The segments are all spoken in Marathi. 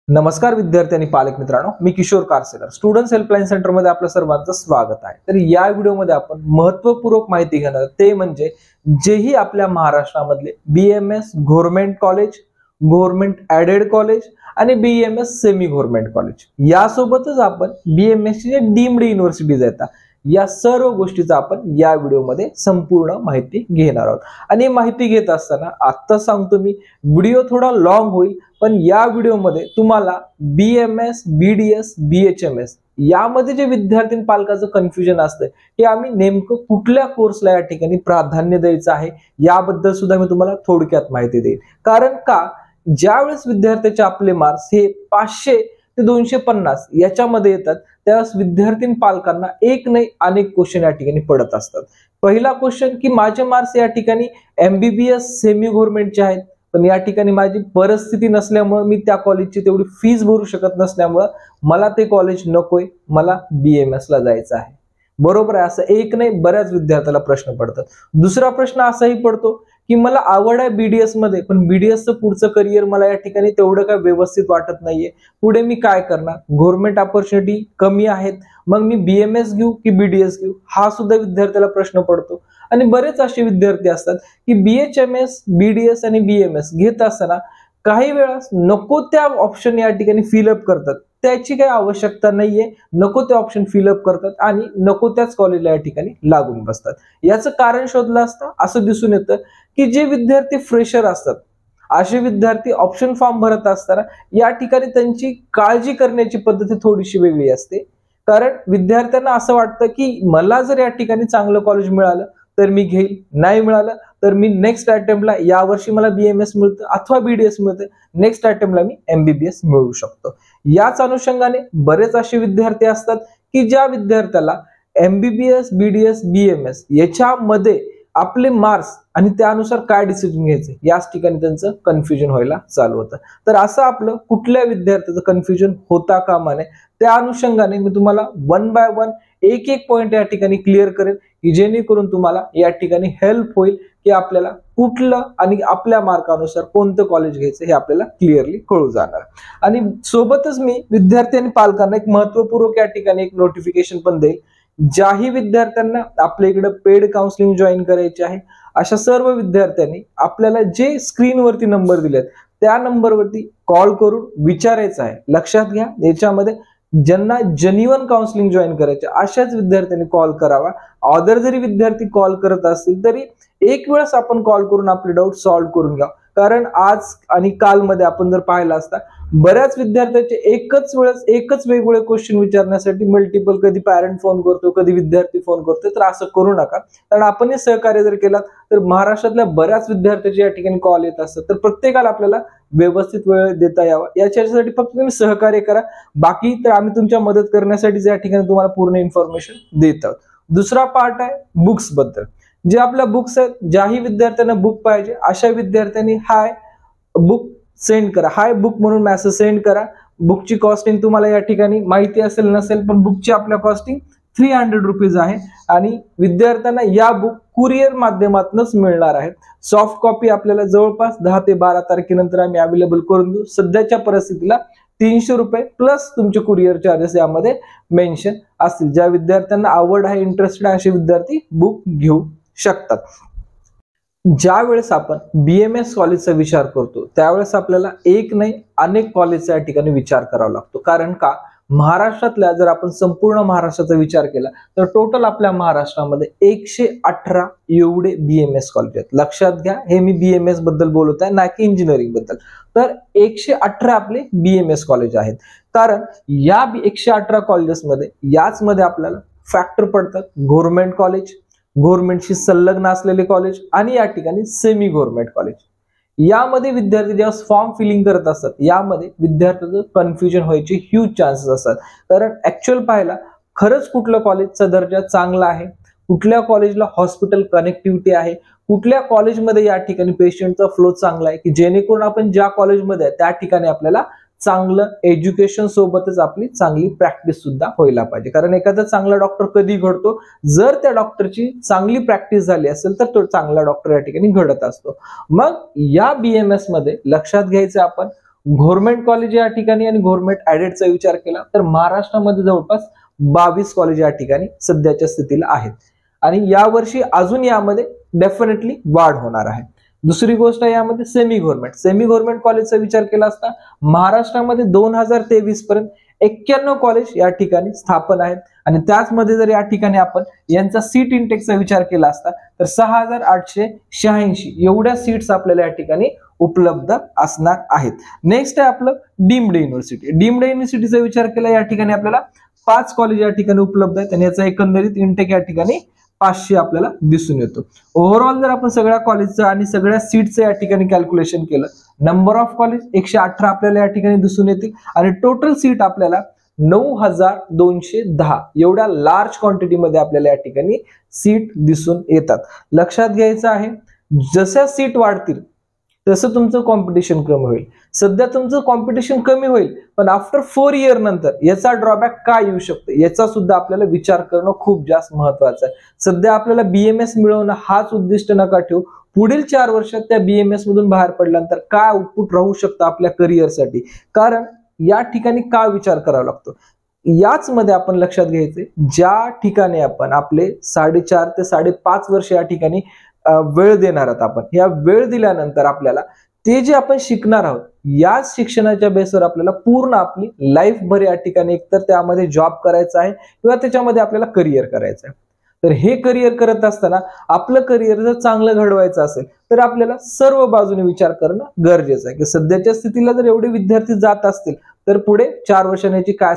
नमस्कार विद्यार्थी आणि पालक मित्रांनो, मी किशोर कारसेकर स्टुडंट्स हेल्पलाईन सेंटर मध्ये आपलं सर्वांचं स्वागत आहे। तर या व्हिडिओमध्ये आपण महत्त्वपूर्ण माहिती घेणार ते म्हणजे जेही आपल्या महाराष्ट्रामधले BMS government college, government aided college आणि बीएमएस सेमी गव्हर्नमेंट कॉलेज यासोबतच आपण बीएमएस चे डीम्ड युनिव्हर्सिटीज आहेत या सर्व गोष्टीचा आपण या व्हिडिओमध्ये संपूर्ण माहिती घेणार आहोत। आणि माहिती घेत असताना आता सांगतो मी व्हिडिओ थोडा लॉंग होईल, पण या व्हिडिओमध्ये तुम्हाला बीएमएस, बीडीएस, बीएचएमएस यामध्ये जे विद्यार्थी पालकाचं कन्फ्युजन असतं की आम्ही नेमकं कुठल्या कोर्सला या ठिकाणी प्राधान्य द्यायचं आहे याबद्दल सुद्धा मी तुम्हाला थोडक्यात माहिती देईन। कारण का ज्यावेळेस विद्यार्थ्याचे आपले मार्क्स हे 500 ते 250 याच्यामध्ये येतात त्यावेळेस विद्यार्थी पालकांना एक नाही अनेक क्वेश्चन या ठिकाणी पडत असतात। पहिला क्वेश्चन की माझे मार्क्स या ठिकाणी एमबीबीएस सेमी गव्हर्नमेंटचे आहेत, पण या ठिकाणी माझी परिस्थिती नसल्यामुळे मी त्या कॉलेजची तेवढी फीस भरू शकत नसल्यामुळे मला ते कॉलेज नकोय, मला बीएमएस ला जायचं आहे। बरोबर आहे, असं एक नाही बऱ्याच विद्यार्थ्याला प्रश्न पडतात। दुसरा प्रश्न असाही पडतो की मला आवड आहे बीडीएस मध्ये, पण बीडीएसचं पुढचं करिअर मला या ठिकाणी तेवढं काय व्यवस्थित वाटत नाहीये, पुढे मी काय करणार, गव्हर्नमेंट अपॉर्च्युनिटी कमी आहेत, मग मी बीएमएस घेऊ की बीडीएस घेऊ, हा सुद्धा विद्यार्थ्याला प्रश्न पडतो। आणि बरेच असे विद्यार्थी असतात की बीएचएमएस, बीडीएस आणि बीएमएस घेत असताना काही वेळा नको त्या ऑप्शन या ठिकाणी फिलअप करतात, त्याची काही आवश्यकता नाहीये, नको ते ऑप्शन फिलअप करतात आणि नको त्याच कॉलेजला या ठिकाणी लागून बसतात। याचं कारण शोधलं असतं असं दिसून येतं की जे विद्यार्थी फ्रेशर असतात असे विद्यार्थी ऑप्शन फॉर्म भरत असताना या ठिकाणी त्यांची काळजी करण्याची पद्धती थोडीशी वेगळी असते। कारण विद्यार्थ्यांना असं वाटतं की मला जर या ठिकाणी चांगलं कॉलेज मिळालं तर मी घेईल, नाही मिळालं तर मी नेक्स्ट अटेम्प्टला, यावर्षी मला बीएमएस मिळतं अथवा बीडीएस मिळतं, नेक्स्ट अटेम्प्टला मी एमबीबीएस मिळवू शकतो। याच अनुषंगाने बरेच असे विद्यार्थी असतात की ज्या विद्यार्थ्याला एमबीबीएस, बीडीएस, बीएमएस याच्यामध्ये आपले मार्क्स आणि त्यानुसार काय डिसिजन घ्यायचे याच ठिकाणी त्यांचं कन्फ्युजन व्हायला चालू होतं। तर असं आपलं कुठल्या विद्यार्थ्याचं कन्फ्युजन होता कामा नये, त्या अनुषंगाने मी तुम्हाला वन बाय वन एक एक पॉइंट या ठिकाणी क्लिअर करेन की जेणेकरून तुम्हाला या ठिकाणी हेल्प होईल की आपल्याला कुठलं आणि आपल्या मार्कानुसार कोणतं कॉलेज घ्यायचं हे आपल्याला क्लिअरली कळू जाणार। आणि सोबतच मी विद्यार्थी आणि पालकांना एक महत्वपूर्ण या ठिकाणी एक नोटिफिकेशन पण देईल, ज्याही विद्यार्थ्यांना आपल्या इकडे पेड काउन्सिलिंग जॉईन करायचे आहे अशा सर्व विद्यार्थ्यांनी आपल्याला जे स्क्रीनवरती नंबर दिलेत त्या नंबरवरती कॉल करून विचारायचं आहे। लक्षात घ्या, याच्यामध्ये ज्यांना जेन्युइन काउन्सिलिंग जॉईन करायचे अशाच विद्यार्थ्यांनी कॉल करावा। अदर जरी विद्यार्थी कॉल करत असतील तरी एक वेळेस आपण कॉल करून आपले डाऊट सॉल्व्ह करून घ्या। कारण आज आणि काल मध्ये आपण जर पाहिलं असता बऱ्याच विद्यार्थ्यांचे एकच वेगवेगळे क्वेश्चन विचारण्यासाठी मल्टिपल, कधी पॅरेंट फोन करतो, कधी विद्यार्थी फोन करतो, तर असं करू नका। कारण आपण हे सहकार्य जर केलं तर महाराष्ट्रातल्या बऱ्याच विद्यार्थ्यांचे या ठिकाणी कॉल येत असतात, तर प्रत्येकाला आपल्याला व्यवस्थित वेळ देता यावा याच्यासाठी फक्त तुम्ही सहकार्य करा। बाकी तर आम्ही तुमच्या मदत करण्यासाठी या ठिकाणी तुम्हाला पूर्ण इन्फॉर्मेशन देत आहोत। दुसरा पार्ट आहे बुक्स बद्दल। जे आपल्या बुक्स आहेत, ज्याही विद्यार्थ्यांना बुक पाहिजे अशा विद्यार्थ्यांनी हाय बुक सेंड करा, हाय बुक म्हणून मेसेज सेंड करा। बुकची कॉस्टिंग तुम्हाला या ठिकाणी माहिती असेल नसेल, पण बुकची आपल्या कॉस्टिंग 300 रुपीज आहे आणि विद्यार्थ्यांना या बुक कुरिअर माध्यमातूनच मिळणार आहे। सॉफ्ट कॉपी आपल्याला जवळपास 10 ते 12 तारखेनंतर आम्ही अवेलेबल करून देऊ। सध्याच्या परिस्थितीला 300 रुपये प्लस तुमचे कुरिअर चार्जेस यामध्ये मेन्शन असतील। ज्या विद्यार्थ्यांना आवड आहे, इंटरेस्टेड आहे असे विद्यार्थी बुक घेऊ शकतात। ज्या वेळेस आपण बीएमएस कॉलेजचा विचार करतो त्यावेळेस आपल्याला एक नाही अनेक कॉलेजचा या ठिकाणी विचार करावा लागतो। कारण का महाराष्ट्रातल्या जर आपण संपूर्ण महाराष्ट्राचा विचार केला तर टोटल आपल्या महाराष्ट्रामध्ये 118 एवढे बीएमएस कॉलेज आहेत। लक्षात घ्या, हे मी बीएमएस बद्दल बोलत आहे ना की इंजिनिअरिंग बद्दल। तर 118 आपले बीएमएस कॉलेज आहेत। कारण या 118 कॉलेजेसमध्ये याचमध्ये आपल्याला फॅक्टर पडतात गव्हर्नमेंट कॉलेज, गव्हर्नमेंटशी संलग्न असलेले कॉलेज आणि या ठिकाणी सेमी गव्हर्नमेंट कॉलेज। यामध्ये विद्यार्थी जेव्हा फॉर्म फिलिंग करत असतात यामध्ये विद्यार्थ्यांचं कन्फ्युजन व्हायचे ह्यूज चान्सेस असतात। कारण ऍक्च्युअल पाहायला खरंच कुठल्या कॉलेजचा दर्जा चांगला आहे, कुठल्या कॉलेजला हॉस्पिटल कनेक्टिव्हिटी आहे, कुठल्या कॉलेजमध्ये या ठिकाणी पेशंटचा फ्लो चांगला आहे की जेणेकरून आपण ज्या कॉलेजमध्ये आहे त्या ठिकाणी आपल्याला चांगलं एज्युकेशन सोबतच आपली चांगली प्रॅक्टिस सुद्धा व्हायला पाहिजे। कारण एखादा चांगला डॉक्टर कधी घडतो, जर त्या डॉक्टरची चांगली प्रॅक्टिस झाली असेल तर तो चांगला डॉक्टर या ठिकाणी घडत असतो। मग या बीएमएस मध्ये लक्षात घ्यायचं आपण गव्हर्नमेंट कॉलेज या ठिकाणी आणि गव्हर्नमेंट ऍडेडचा विचार केला तर महाराष्ट्रामध्ये जवळपास 22 कॉलेज या ठिकाणी सध्याच्या स्थितीला आहेत आणि यावर्षी अजून यामध्ये डेफिनेटली वाढ होणार आहे. दुसरी गोष्ट आहे यामध्ये सेमी गव्हर्नमेंट कॉलेजचा विचार केला असता महाराष्ट्रामध्ये 2023 पर्यंत 91 कॉलेज या ठिकाणी स्थापन आहेत आणि त्याचमध्ये जर या ठिकाणी आपण यांचा सीट इंटेकचा विचार केला असता तर 6886 एवढ्या सीट्स आपल्याला या ठिकाणी उपलब्ध असणार आहेत. नेक्स्ट आहे आपलं डीम्ड युनिव्हर्सिटी. डीम्ड युनिव्हर्सिटीचा विचार केला या ठिकाणी आपल्याला 5 कॉलेज या ठिकाणी उपलब्ध आहेत आणि याचा एकंदरीत इंटेक या ठिकाणी 500 आपल्याला दिसून येतो. ओव्हरऑल जर आपण सगळ्या कॉलेजचं आणि सगळ्या सीटचं या ठिकाणी कॅल्क्युलेशन केलं नंबर ऑफ कॉलेज 118 आपल्याला या ठिकाणी दिसून येतील आणि टोटल सीट आपल्याला 9210 एवढ्या लार्ज क्वांटिटीमध्ये आपल्याला या ठिकाणी सीट दिसून येतात. लक्षात घ्यायचं आहे जशा सीट वाढतील तसं तुमचं कॉम्पिटिशन कमी होईल. सध्या तुमचं कॉम्पिटिशन कमी होईल पण आफ्टर 4 इयर नंतर याचा ड्रॉबॅक काय येऊ शकतो याचा सुद्धा आपल्याला विचार करणं खूप जास्त महत्वाचं आहे. सध्या आपल्याला BMS मिळवणं हाच उद्दिष्ट नका ठेवू. पुढील 4 वर्षात त्या BMS मधून बाहेर पडल्यानंतर काय आउटपुट राहू शकतं आपल्या करिअरसाठी, कारण या ठिकाणी काय विचार करावा लागतो याच मध्ये आपण लक्षात घ्यायचे ज्या ठिकाणी आपण आपले 4.5 ते 5.5 वर्ष या ठिकाणी वेळ देणार आहोत आपण, या वेळ दिल्यानंतर आपल्याला ते जे आपण शिकणार आहोत याच शिक्षणाच्या बेसवर आपल्याला पूर्ण आपली लाईफ भर या ठिकाणी एकतर त्यामध्ये जॉब करायचा आहे किंवा त्याच्यामध्ये आपल्याला करिअर करायचं आहे. तर हे करिअर करत असताना आपलं करिअर जर चांगलं घडवायचं असेल तर आपल्याला सर्व बाजूने विचार करणं गरजेचं आहे की सध्याच्या स्थितीला जर एवढे विद्यार्थी जात असतील तर पुढे 4 वर्षांची काय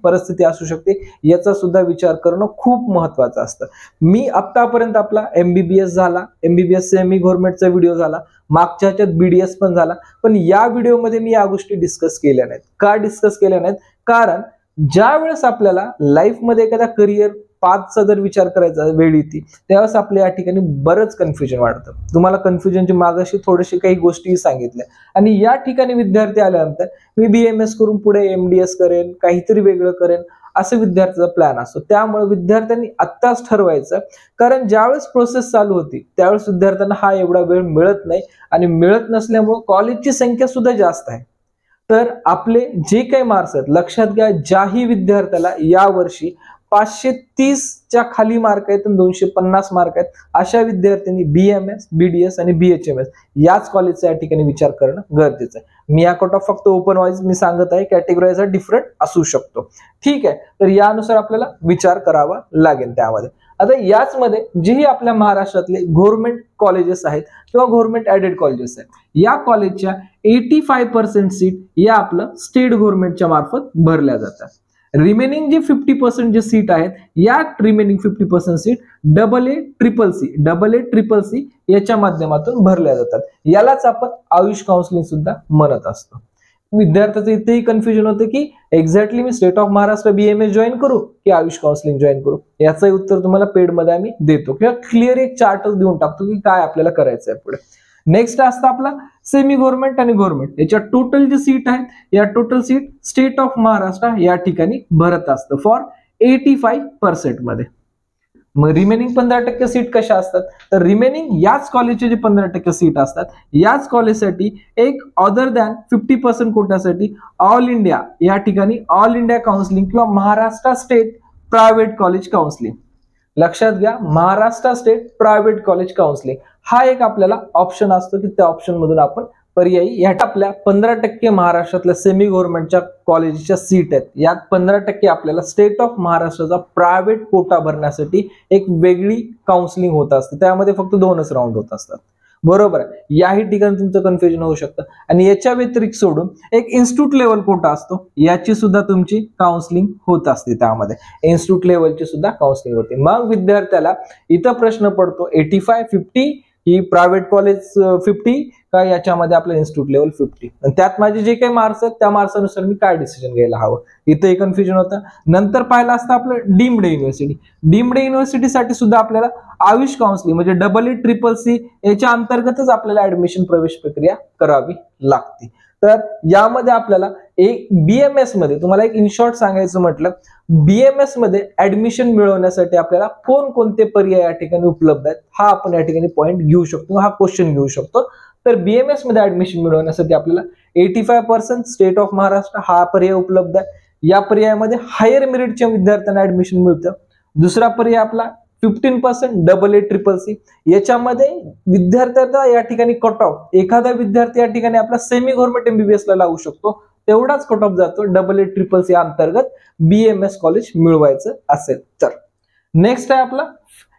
परिस्थिती असू शकते याचा सुद्धा विचार करणं खूप महत्वाचं असतं. मी आतापर्यंत आपला MBBS झाला, MBBS सेमी गव्हर्नमेंटचा व्हिडिओ झाला, मागच्या ह्याच्यात BDS पण झाला, पण या व्हिडिओमध्ये मी या गोष्टी डिस्कस केल्या नाहीत. का डिस्कस केल्या नाहीत? कारण ज्या वेळेस आपल्याला लाईफमध्ये एखादा करिअर पाथचा जर विचार करायचा वेळ येते त्यावेळेस आपल्या या ठिकाणी बरंच कन्फ्युजन वाढतं. तुम्हाला कन्फ्युजनची मागाशी थोडीशी काही गोष्टी सांगितल्या आणि या ठिकाणी विद्यार्थी आल्यानंतर मी BMS करून पुढे MDS करेन, काहीतरी वेगळं करेन असं विद्यार्थ्याचा प्लॅन असतो. त्यामुळे विद्यार्थ्यांनी आत्ताच ठरवायचं, कारण ज्यावेळेस प्रोसेस चालू होती त्यावेळेस विद्यार्थ्यांना हा एवढा वेळ मिळत नाही आणि मिळत नसल्यामुळे कॉलेजची संख्या सुद्धा जास्त आहे. तर आपले जे काही मार्क्स आहेत लक्षात घ्या, ज्याही विद्यार्थ्याला यावर्षी 530च्या खाली मार्क आहेत आणि 250 मार्क आहेत अशा विद्यार्थ्यांनी BMS, BDS आणि BHMS याच कॉलेजचा या ठिकाणी विचार करणं गरजेचं आहे. मी या कट ऑफ फक्त ओपन वाईज मी सांगत आहे, कॅटेगराईज डिफरंट असू शकतो. ठीक आहे, तर यानुसार आपल्याला विचार करावा लागेल. त्यामध्ये आता याच मध्ये जेही आपल्या महाराष्ट्रातले गव्हर्नमेंट कॉलेजेस आहेत किंवा गव्हर्नमेंट ऍडेड कॉलेजेस आहेत या कॉलेजच्या 85% सीट या आपलं स्टेट गव्हर्नमेंटच्या मार्फत भरल्या जातात. रिमेनिंग जे 50% जे सीट आहेत या रिमेनिंग 50% सीट AA-CCC याच्या माध्यमातून भरल्या जातात. यालाच आपण आयुष काउन्सिलिंग सुद्धा म्हणत असतो. विद्यार्थ्याचं इथेही कन्फ्युजन होतं की exactly me state of Maharashtra BMS join करू की आयुष काउन्सिलिंग जॉईन करू, याचंही उत्तर तुम्हाला पेड मध्ये आम्ही देतो किंवा क्लिअर एक चार्टच देऊन टाकतो की काय आपल्याला करायचं आहे पुढे. नेक्स्ट असतं आपला सेमी गव्हर्नमेंट आणि गव्हर्नमेंट याच्या टोटल जे सीट आहेत या total seat state of Maharashtra या ठिकाणी भरत असतं फॉर 85% मध्ये. मग रिमेनिंग 15% सीट कशा असतात तर रिमेनिंग याच कॉलेजचे जे 15% सीट असतात याच कॉलेजसाठी एक अदर दॅन 50% कोट्यासाठी ऑल इंडिया या ठिकाणी ऑल इंडिया काउन्सिलिंग किंवा Maharashtra state private college counselling, लक्षात घ्या Maharashtra state private college counselling हा एक आपल्याला ऑप्शन असतो की त्या ऑप्शन मधून आपण पर्यायी या आपल्या 15% महाराष्ट्रातल्या सेमी गव्हर्नमेंटच्या कॉलेजच्या सीट आहेत यात 15% आपल्याला स्टेट ऑफ महाराष्ट्राचा प्रायव्हेट कोटा भरण्यासाठी एक वेगळी काउन्सिलिंग होत असते. त्यामध्ये फक्त 2च राऊंड होत असतात. बरोबर आहे, याही ठिकाणी तुमचं कन्फ्युजन होऊ शकतं. आणि याच्या व्यतिरिक्त सोडून एक इन्स्टिट्यूट लेवल कोटा असतो, याची सुद्धा तुमची काउन्सिलिंग होत असते. त्यामध्ये इन्स्टिट्यूट लेवलची सुद्धा काउन्सिलिंग होते. मग विद्यार्थ्याला इथं प्रश्न पडतो 85-50 ही प्रायव्हेट कॉलेज 50 का याच्यामध्ये आपलं इन्स्टिट्यूट लेवल 50, आणि त्यात माझे जे काही मार्क्स आहेत त्या मार्क्सनुसार मी काय डिसिजन घ्यायला हवं इथंही कन्फ्युजन होतं. नंतर पाहिलं असतं आपलं डीम्ड युनिव्हर्सिटी. डीम्ड युनिव्हर्सिटीसाठी सुद्धा आपल्याला आयुष काउन्सिलिंग म्हणजे AA-CCC याच्या अंतर्गतच आपल्याला ऍडमिशन प्रवेश प्रक्रिया करावी लागते. तर यामध्ये आपल्याला एक BMS मध्ये तुम्हाला एक इन शॉर्ट सांगायचं म्हटलं BMS मध्ये ऍडमिशन मिळवण्यासाठी आपल्याला कोणकोणते पर्याय या ठिकाणी उपलब्ध आहेत हा आपण या ठिकाणी पॉइंट घेऊ शकतो, हा क्वेश्चन घेऊ शकतो. तर BMS मध्ये ऍडमिशन मिळवण्यासाठी आपल्याला 85% स्टेट ऑफ महाराष्ट्र हा पर्याय उपलब्ध आहे. या पर्यायामध्ये हायर मेरिटच्या विद्यार्थ्यांना ऍडमिशन मिळतं. दुसरा पर्याय आपला 15% AA-CCC. याच्यामध्ये विद्यार्थ्याचा या ठिकाणी कट ऑफ, एखादा विद्यार्थी या ठिकाणी आपला सेमी गव्हर्नमेंट MBBS ला लावू शकतो, तेवढाच कट ऑफ जातो AA-CCC अंतर्गत BMS कॉलेज मिळवायचं असेल तर. नेक्स्ट आहे आपला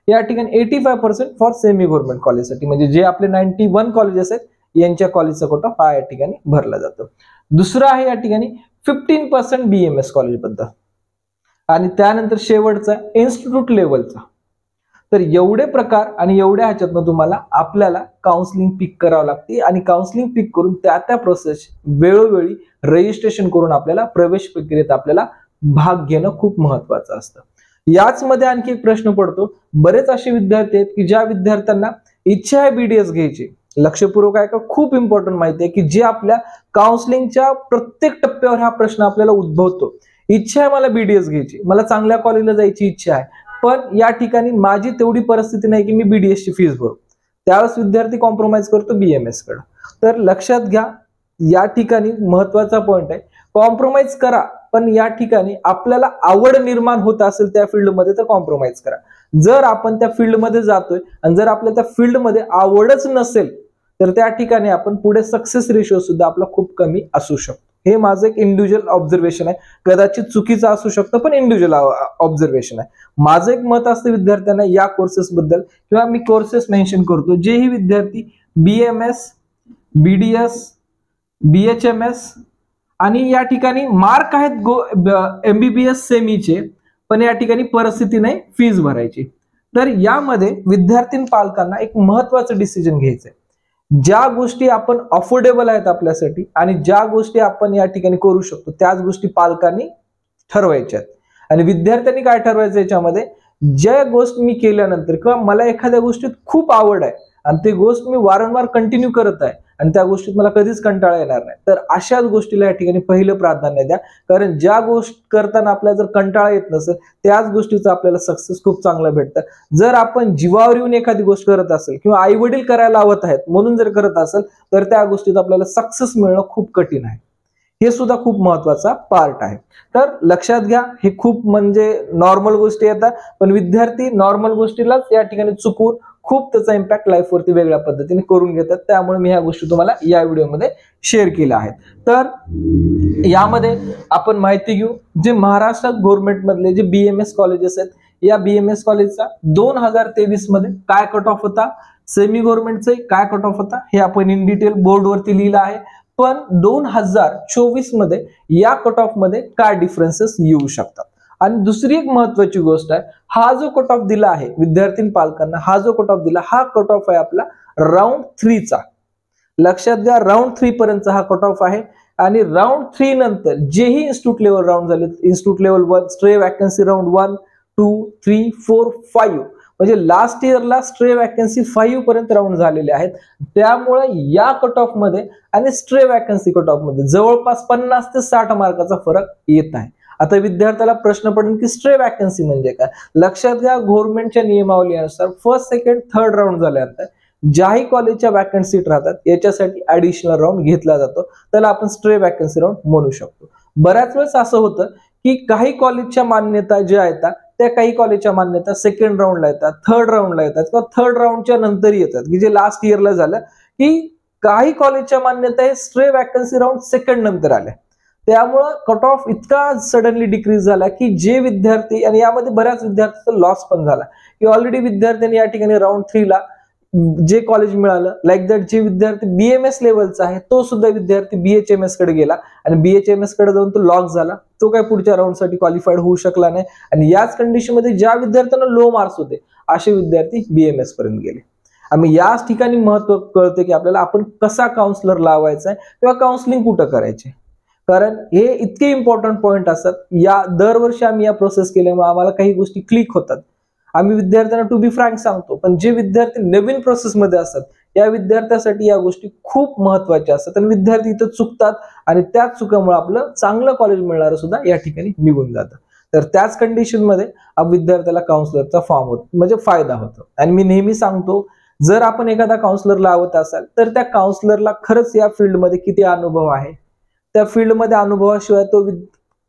या ठिकाणी 85% फॉर सेमी गव्हर्नमेंट कॉलेजसाठी, म्हणजे जे आपले 91 कॉलेजेस आहेत यांच्या कॉलेजचा कट ऑफ हा या ठिकाणी भरला जातो. दुसरा आहे या ठिकाणी 15% BMS कॉलेज बद्दल. आणि त्यानंतर शेवटचा इन्स्टिट्यूट लेवलचा. तर एवढे प्रकार आणि एवढ्या ह्याच्यातनं तुम्हाला आपल्याला काउन्सिलिंग पिक करावं लागते आणि काउन्सिलिंग पिक करून त्या प्रोसेस वेळोवेळी रजिस्ट्रेशन करून आपल्याला प्रवेश प्रक्रियेत आपल्याला भाग घेणं खूप महत्वाचं असतं. याच मध्ये आणखी एक प्रश्न पडतो, बरेच असे विद्यार्थी आहेत की ज्या विद्यार्थ्यांना इच्छा आहे BDS घ्यायची, लक्षपूर्वक आहे का, खूप इम्पॉर्टंट माहिती आहे की जे आपल्या काउन्सिलिंगच्या प्रत्येक टप्प्यावर हा प्रश्न आपल्याला उद्भवतो. इच्छा आहे मला BDS घ्यायची, मला चांगल्या कॉलेजला जायची इच्छा आहे, पण या ठिकाणी माझी तेवढी परिस्थिती नाही की मी BDS ची फीस भरू. त्यावेळेस विद्यार्थी कॉम्प्रोमाइज करतो BMS कडे. तर लक्षात घ्या, या ठिकाणी महत्वाचा पॉइंट आहे, कॉम्प्रोमाइज करा, पण या ठिकाणी आपल्याला आवड निर्माण होत असेल त्या फील्डमध्ये तर कॉम्प्रोमाइज करा. जर आपण त्या फील्डमध्ये जातोय आणि जर आपल्या त्या फील्डमध्ये आवडच नसेल तर त्या ठिकाणी आपण पुढे सक्सेस रेशो सुद्धा आपला खूप कमी असू शकतो. हे माझं एक इंडिव्हिज्युअल ऑब्झर्वेशन आहे, कदाचित चुकीचं असू शकतं पण इंडिव्हिज्युअल ऑब्झर्वेशन आहे. माझं एक मत असतं विद्यार्थ्यांना या कोर्सेस बद्दल, किंवा मी कोर्सेस मेन्शन करतो, जेही विद्यार्थी BMS, BDS, BHMS आणि या ठिकाणी मार्क आहेत MBBS सेमीचे, पण या ठिकाणी परिस्थिती नाही फीस भरायची. तर यामध्ये विद्यार्थी पालकांना एक महत्वाचं डिसिजन घ्यायचंय. ज्या गोष्टी आपण अफोर्डेबल आहेत आपल्यासाठी आणि ज्या गोष्टी आपण या ठिकाणी करू शकतो त्याच गोष्टी पालकांनी ठरवायच्या आहेत. आणि विद्यार्थ्यांनी काय ठरवायचं याच्यामध्ये, ज्या गोष्ट मी केल्यानंतर किंवा मला एखाद्या गोष्टीत खूप आवड आहे आणि ती गोष्ट मी वारंवार कंटिन्यू करत आहे आणि त्या गोष्टीत मला कधीच कंटाळा येणार नाही, तर अशाच गोष्टीला या ठिकाणी पहिलं प्राधान्य द्या. कारण ज्या गोष्ट करताना आपल्याला जर कंटाळा येत नसेल त्याच गोष्टीचं आपल्याला सक्सेस खूप चांगलं भेटतं. जर आपण जीवावर येऊन एखादी गोष्ट करत असेल किंवा आई वडील करायला लावत आहेत म्हणून जर करत असेल तर त्या गोष्टीत आपल्याला सक्सेस मिळणं खूप कठीण आहे. हे सुद्धा खूप महत्वाचा पार्ट आहे. तर लक्षात घ्या, हे खूप म्हणजे नॉर्मल गोष्टी येतात, पण विद्यार्थी नॉर्मल गोष्टीलाच या ठिकाणी चुकून खूप त्याचा इम्पॅक्ट लाईफवरती वेगळ्या पद्धतीने करून घेतात. त्यामुळे मी ह्या गोष्टी तुम्हाला या व्हिडिओमध्ये शेअर केल्या आहेत. तर यामध्ये आपण माहिती घेऊ, जे महाराष्ट्र गव्हर्नमेंट मधले जे BMS कॉलेजेस आहेत, या BMS कॉलेजचा 2023 मध्ये काय कट ऑफ होता, सेमी गव्हर्नमेंटचे काय कट ऑफ होता, हे आपण इन डिटेल बोर्डवरती लिहिलं आहे. पण 2024 मध्ये या कट ऑफ मध्ये काय डिफरन्सेस येऊ शकतात. आणि दुसरी एक महत्वाची गोष्ट आहे, हा जो कट ऑफ दिला आहे विद्यार्थी पालकांना, हा जो कट ऑफ दिला हा कट ऑफ आहे आपला राऊंड 3 चा. लक्षात घ्या, राऊंड 3 पर्यंत हा कट ऑफ आहे. आणि राऊंड 3 नंतर जेही इन्स्टिट्यूट लेवल राऊंड झाले, institute level 1 stray vacancy round 1, 2, 3, 4, 5, म्हणजे लास्ट इयरला स्ट्रे वॅकन्सी 5 पर्यंत राऊंड झालेले आहेत. त्यामुळे या कट ऑफ मध्ये आणि स्ट्रे वॅकन्सी कट ऑफ मध्ये जवळपास 50 ते 60 मार्काचा फरक येत आहे. आता विद्यार्थ्याला प्रश्न पडेल की स्ट्रे वॅकन्सी म्हणजे काय. लक्षात घ्या, गव्हर्नमेंटच्या नियमावलीनुसार फर्स्ट, सेकंड, थर्ड राऊंड झाल्यानंतर ज्याही कॉलेजच्या वॅकन्सी सीट राहतात याच्यासाठी ऍडिशनल राऊंड घेतला जातो, त्याला आपण स्ट्रे वॅकन्सी राऊंड म्हणू शकतो. बऱ्याच वेळेस असं होतं की काही कॉलेजच्या मान्यता ज्या आहेत त्या काही कॉलेजच्या मान्यता सेकंड राऊंडला येतात, थर्ड राऊंडला येतात किंवा थर्ड राऊंडच्या नंतर येतात, की जे लास्ट इयरला झालं की काही कॉलेजच्या मान्यता हे स्ट्रे वॅकन्सी राऊंड सेकंड नंतर आल्या. त्यामुळं कट ऑफ इतका सडनली डिक्रीज झाला की जे विद्यार्थी, आणि यामध्ये बऱ्याच विद्यार्थ्यांचा लॉस पण झाला की ऑलरेडी विद्यार्थ्यांनी या ठिकाणी राऊंड 3 ला जे कॉलेज मिळालं, लाईक दॅट जे विद्यार्थी BMS लेवलचा आहे तो सुद्धा विद्यार्थी BHMS कडे गेला आणि BHMS कडे जाऊन तो लॉस झाला, तो काय पुढच्या राऊंडसाठी क्वालिफाईड होऊ शकला नाही. आणि याच कंडिशन मध्ये ज्या विद्यार्थ्यांना लो मार्क्स होते असे विद्यार्थी BMS पर्यंत गेले. आम्ही याच ठिकाणी महत्व कळते की आपल्याला आपण कसा काउन्सिलर लावायचा आहे किंवा काउन्सिलिंग कुठं करायचे, कारण हे इतके इम्पॉर्टंट पॉइंट असतात. या दरवर्षी आम्ही या प्रोसेस केल्यामुळे आम्हाला काही गोष्टी क्लिक होतात. आम्ही विद्यार्थ्यांना टू बी फ्रँक सांगतो, पण जे विद्यार्थी नवीन प्रोसेसमध्ये असतात या विद्यार्थ्यासाठी या गोष्टी खूप महत्वाच्या असतात आणि विद्यार्थी इथं चुकतात आणि त्याच चुकामुळे आपलं चांगलं कॉलेज मिळणार सुद्धा या ठिकाणी निघून जातं. तर त्याच कंडिशन मध्ये विद्यार्थ्याला काउन्सिलरचा फॉर्म होतो म्हणजे फायदा होतो. आणि मी नेहमी सांगतो, जर आपण एखादा काउन्सलर लावत असाल तर त्या काउन्सलरला खरंच या फील्डमध्ये किती अनुभव आहे, त्या फील्डमध्ये अनुभवाशिवाय तो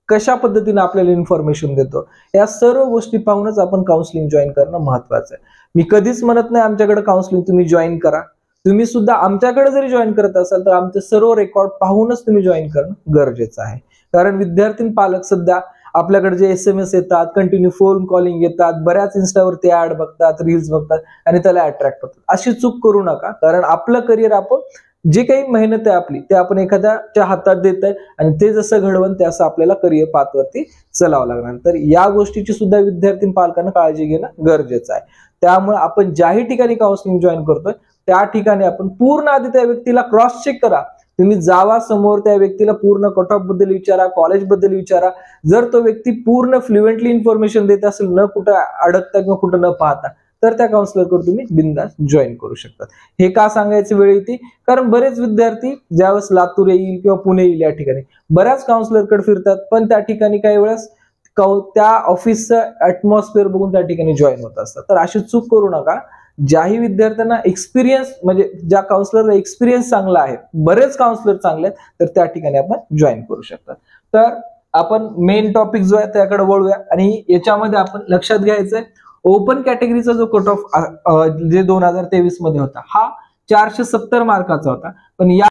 कशा पद्धतीने आपल्याला इन्फॉर्मेशन देतो, या सर्व गोष्टी पाहूनच आपण काउन्सिलिंग जॉईन करणं महत्वाचं आहे. मी कधीच म्हणत नाही आमच्याकडे काउन्सिलिंग तुम्ही जॉईन करा. तुम्ही सुद्धा आमच्याकडे जरी जॉईन करत असाल तर आमचे सर्व रेकॉर्ड पाहूनच तुम्ही जॉईन करणं गरजेचं आहे. कारण विद्यार्थी पालक सध्या आपल्याकडे जे SMS येतात, कंटिन्यू फोन कॉलिंग येतात, बऱ्याच इन्स्टावरती ऍड बघतात, रील्स बघतात आणि त्याला अट्रॅक्ट होतात. अशी चूक करू नका, कारण आपलं करिअर आपण जे काही मेहनत आहे आपली ते आपण एखाद्याच्या हातात देत आहे आणि ते जसं घडवण ते असं आपल्याला करिअर पाथवरती चलावं लागणार. तर या गोष्टीची सुद्धा विद्यार्थी पालकांना काळजी घेणं गरजेचं आहे. त्यामुळे आपण ज्याही ठिकाणी काउन्सिलिंग जॉईन करतोय त्या ठिकाणी आपण पूर्ण आधी त्या व्यक्तीला क्रॉस चेक करा. तुम्ही जावा समोर, त्या व्यक्तीला पूर्ण कट ऑफ बद्दल विचारा, कॉलेज बद्दल विचारा. जर तो व्यक्ती पूर्ण फ्लुएंटली इन्फॉर्मेशन देत असेल, न कुठं अडकता किंवा कुठं न पाहता, तर त्या काउन्सिलरकडे तुम्ही बिंदास जॉईन करू शकता. हे का सांगायची वेळ येते, कारण बरेच विद्यार्थी ज्यावेळेस लातूर येईल किंवा पुणे येईल या ठिकाणी बऱ्याच काउन्सिलरकडे फिरतात, पण त्या ठिकाणी काही वेळेस त्या ऑफिसचं ऍटमॉस्फिअर बघून त्या ठिकाणी जॉईन होत असतात. तर अशी चूक करू नका. ज्याही विद्यार्थ्यांना एक्सपिरियन्स, म्हणजे ज्या काउन्सिलरला एक्सपिरियन्स चांगला आहे, बरेच काउन्सिलर चांगले आहेत, तर त्या ठिकाणी आपण जॉईन करू शकता. तर आपण मेन टॉपिक जो आहे त्याकडे वळूया आणि याच्यामध्ये आपण लक्षात घ्यायचंय ओपन कॅटेगरीचा जो कट ऑफ जे 2023 मध्ये होता हा 470 मार्काचा होता. पण या